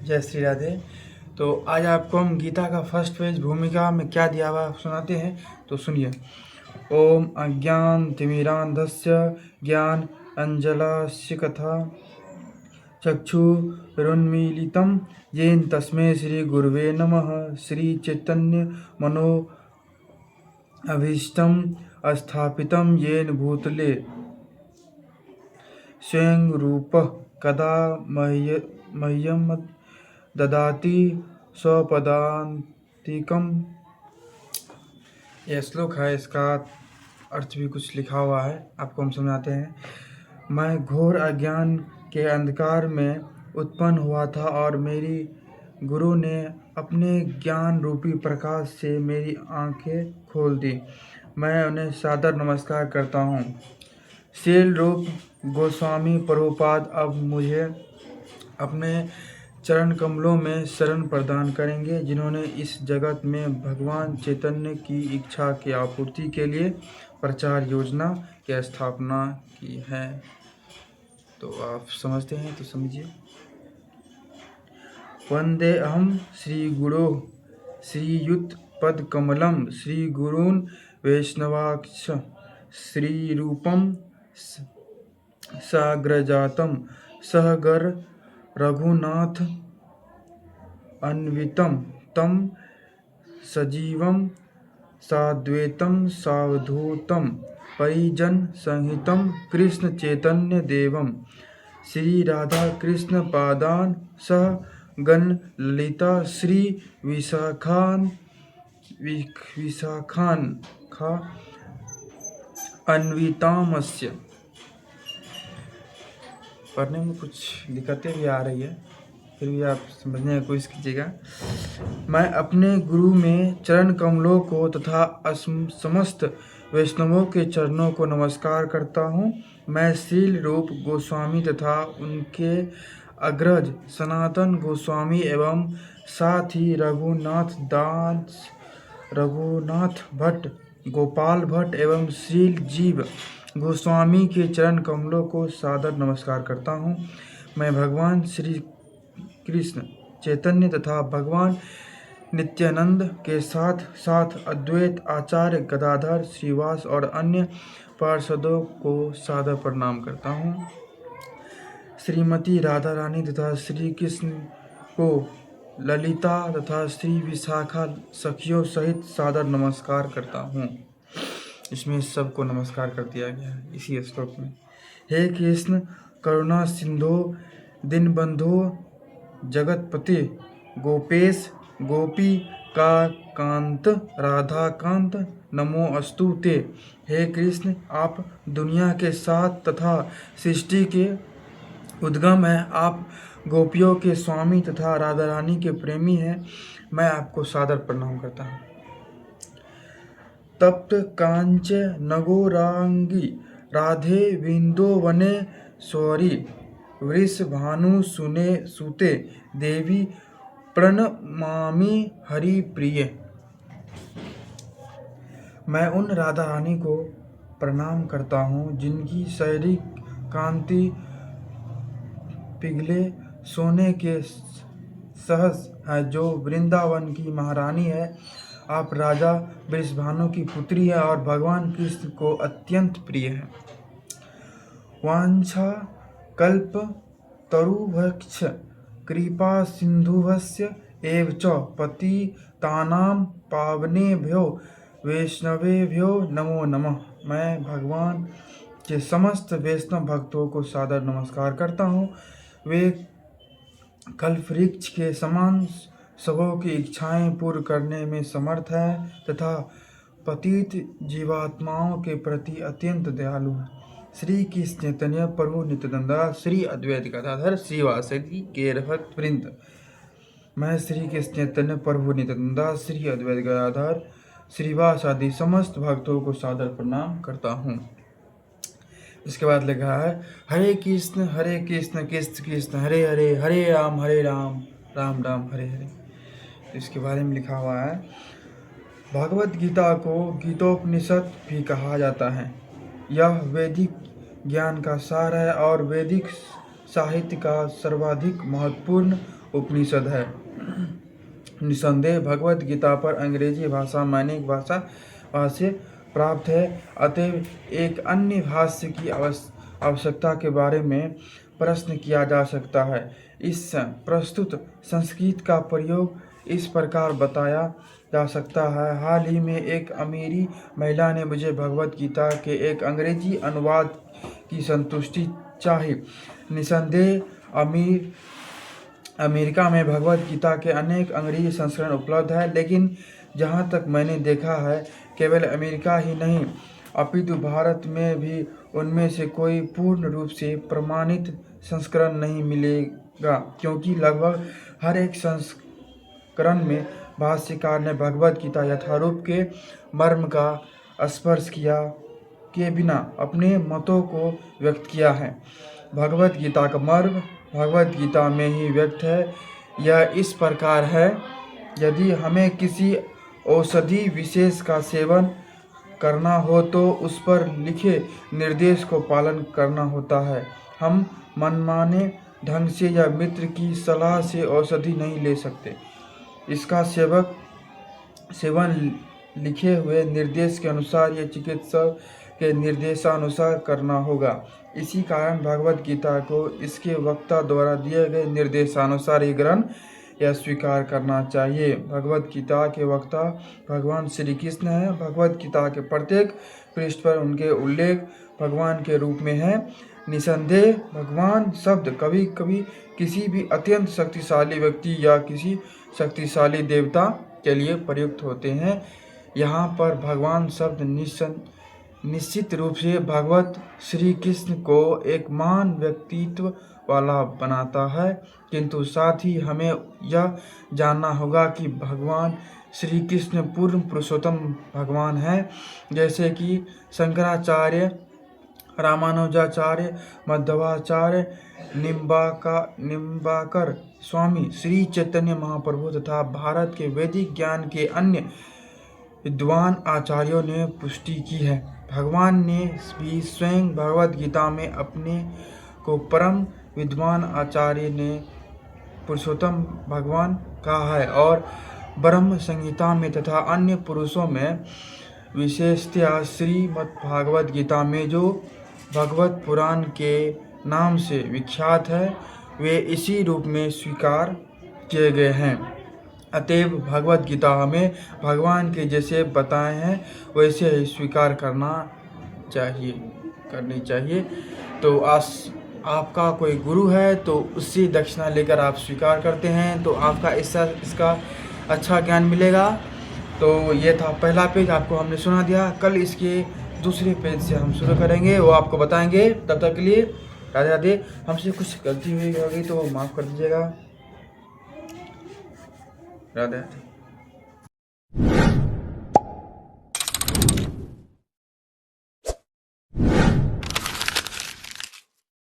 जय श्री राधे। तो आज आपको हम गीता का फर्स्ट पेज भूमिका में क्या दिया हुआ सुनाते हैं, तो सुनिए। ओम अज्ञान तिमिरांधस्य ज्ञान अंजलास्य कथा चक्षुरुन्मीलितं येन तस्मै श्री गुरुवे नमः। श्री चैतन्य मनो अभीष्टं स्थापितं येन भूतले स्वयं रूपः कदा मह्यम ददाति स्वपदान्तिकम्। यह श्लोक है, इसका अर्थ भी कुछ लिखा हुआ है, आपको हम समझाते हैं। मैं घोर अज्ञान के अंधकार में उत्पन्न हुआ था और मेरी गुरु ने अपने ज्ञान रूपी प्रकाश से मेरी आंखें खोल दी। मैं उन्हें सादर नमस्कार करता हूँ। शील रूप गोस्वामी प्रभुपाद अब मुझे अपने चरण कमलों में शरण प्रदान करेंगे, जिन्होंने इस जगत में भगवान चैतन्य की इच्छा की आपूर्ति के लिए प्रचार योजना की स्थापना की है। तो आप समझते हैं तो समझिए। वंदे अहम श्री गुरो श्रीयुत पद कमलम श्री गुरून् वैष्णवाक्ष श्री रूपम साग्रजातम सहगर रघुनाथ अन्वितं तम सजीवं साद्वैतं सावधूतं परिजन संहितं कृष्ण चैतन्य देवं श्री राधा कृष्ण पादान सह गण ललिता श्री विशाखान खा अन्वितामस्य। पढ़ने में कुछ दिक्कतें भी आ रही है, फिर भी आप समझने की कोशिश कीजिएगा। मैं अपने गुरु में चरण कमलों को तथा समस्त वैष्णवों के चरणों को नमस्कार करता हूँ। मैं शील रूप गोस्वामी तथा उनके अग्रज सनातन गोस्वामी एवं साथ ही रघुनाथ भट्ट, गोपाल भट्ट एवं शील जीव गोस्वामी के चरण कमलों को सादर नमस्कार करता हूँ। मैं भगवान श्री कृष्ण चैतन्य तथा भगवान नित्यानंद के साथ साथ अद्वैत आचार्य गदाधर श्रीवास और अन्य पार्षदों को सादर प्रणाम करता हूँ। श्रीमती राधा रानी तथा श्री कृष्ण को ललिता तथा श्री विशाखा सखियों सहित सादर नमस्कार करता हूँ। इसमें सबको नमस्कार कर दिया गया है इसी श्लोक में। हे कृष्ण करुणा सिंधु दीनबंधु जगतपति गोपेश गोपी का कांत राधा कांत नमो अस्तु ते। हे कृष्ण आप दुनिया के साथ तथा सृष्टि के उद्गम हैं। आप गोपियों के स्वामी तथा राधा रानी के प्रेमी हैं। मैं आपको सादर प्रणाम करता हूँ। तप्त कांच नगोरांगी राधे विंदो वने स्वरी वृषभानु सुने सुते देवी प्रणमामि हरि प्रिय। मैं उन राधा रानी को प्रणाम करता हूँ जिनकी शारीरिक कांति पिघले सोने के सहस है, जो वृंदावन की महारानी है। आप राजा वृषभानु की पुत्री है और भगवान कृष्ण को अत्यंत प्रिय है। वांछा कल्प तरुभक्ष कृपा सिंधुभस्य एव च पतितानां पावनेभ्यो वैष्णवेभ्यो नमो नमः। मैं भगवान के समस्त वैष्णव भक्तों को सादर नमस्कार करता हूँ। वे कल्पवृक्ष के समान सबों की इच्छाएं पूर्ण करने में समर्थ है तथा पतित जीवात्माओं के प्रति अत्यंत दयालु है। श्री कृष्ण चैतन्य प्रभु नित्यानंद श्री अद्वैत गदाधर श्रीवासदि के भक्त वृंद। मैं श्री कृष्ण चैतन्य प्रभु नित्यानंद श्री अद्वैत गदाधर श्रीवास आदि समस्त भक्तों को सादर प्रणाम करता हूँ। इसके बाद लिखा है हरे कृष्ण कृष्ण कृष्ण हरे हरे हरे राम राम राम हरे हरे। इसके बारे में लिखा हुआ है भगवत गीता को गीतोपनिषद भी कहा जाता है। यह वैदिक ज्ञान का सार है और वैदिक साहित्य का सर्वाधिक महत्वपूर्ण उपनिषद है। निसंदेह भगवत गीता पर अंग्रेजी भाषा मानक भाष्य प्राप्त है, अतएव एक अन्य भाष्य की आवश्यकता के बारे में प्रश्न किया जा सकता है। इस प्रस्तुत संस्कृत का प्रयोग इस प्रकार बताया जा सकता है। हाल ही में एक अमीरी महिला ने मुझे भगवत गीता के एक अंग्रेजी अनुवाद की संतुष्टि चाही। निसंदेह अमेरिका में भगवत गीता के अनेक अंग्रेजी संस्करण उपलब्ध है, लेकिन जहाँ तक मैंने देखा है, केवल अमेरिका ही नहीं अपितु भारत में भी उनमें से कोई पूर्ण रूप से प्रमाणित संस्करण नहीं मिलेगा, क्योंकि लगभग हर एक संस्करण में भाष्यकार ने भगवत गीता यथारूप के मर्म का स्पर्श के बिना अपने मतों को व्यक्त किया है। भगवत गीता का मर्म भगवत गीता में ही व्यक्त है। यह इस प्रकार है, यदि हमें किसी औषधि विशेष का सेवन करना हो तो उस पर लिखे निर्देश को पालन करना होता है। हम मनमाने ढंग से या मित्र की सलाह से औषधि नहीं ले सकते। इसका सेवन लिखे हुए निर्देश के अनुसार या चिकित्सक के निर्देशानुसार करना होगा। इसी कारण भगवत गीता को इसके वक्ता द्वारा दिए गए निर्देशानुसार ही ग्रहण या स्वीकार करना चाहिए। भगवत गीता के वक्ता भगवान श्री कृष्ण है। भगवत गीता के प्रत्येक पृष्ठ पर उनके उल्लेख भगवान के रूप में है। निसंदेह भगवान शब्द कभी कभी किसी भी अत्यंत शक्तिशाली व्यक्ति या किसी शक्तिशाली देवता के लिए प्रयुक्त होते हैं। यहाँ पर भगवान शब्द निश्चित रूप से भगवत श्री कृष्ण को एक महान व्यक्तित्व वाला बनाता है, किंतु साथ ही हमें यह जानना होगा कि भगवान श्री कृष्ण पूर्ण पुरुषोत्तम भगवान हैं। जैसे कि शंकराचार्य, रामानुजाचार्य, मध्वाचार्य, निम्बाकर स्वामी, श्री चैतन्य महाप्रभु तथा भारत के वैदिक ज्ञान के अन्य विद्वान आचार्यों ने पुष्टि की है। भगवान ने भी स्वयं भगवत गीता में अपने को परम विद्वान आचार्य ने पुरुषोत्तम भगवान कहा है और ब्रह्म संहिता में तथा अन्य पुरुषों में विशेषतया श्रीमद्भागवत गीता में जो भगवत पुराण के नाम से विख्यात है, वे इसी रूप में स्वीकार किए गए हैं। अतएव भगवत गीता हमें भगवान के जैसे बताए हैं वैसे ही स्वीकार करनी चाहिए। तो आपका कोई गुरु है तो उससे दक्षिणा लेकर आप स्वीकार करते हैं तो आपका इसका अच्छा ज्ञान मिलेगा। तो ये था पहला पेज, आपको हमने सुना दिया। कल इसके दूसरे पेज से हम शुरू करेंगे, वो आपको बताएंगे। तब तक के लिए राधे राधे। हमसे कुछ गलती हुई होगी तो माफ़ कर दीजिएगा। राधे राधे।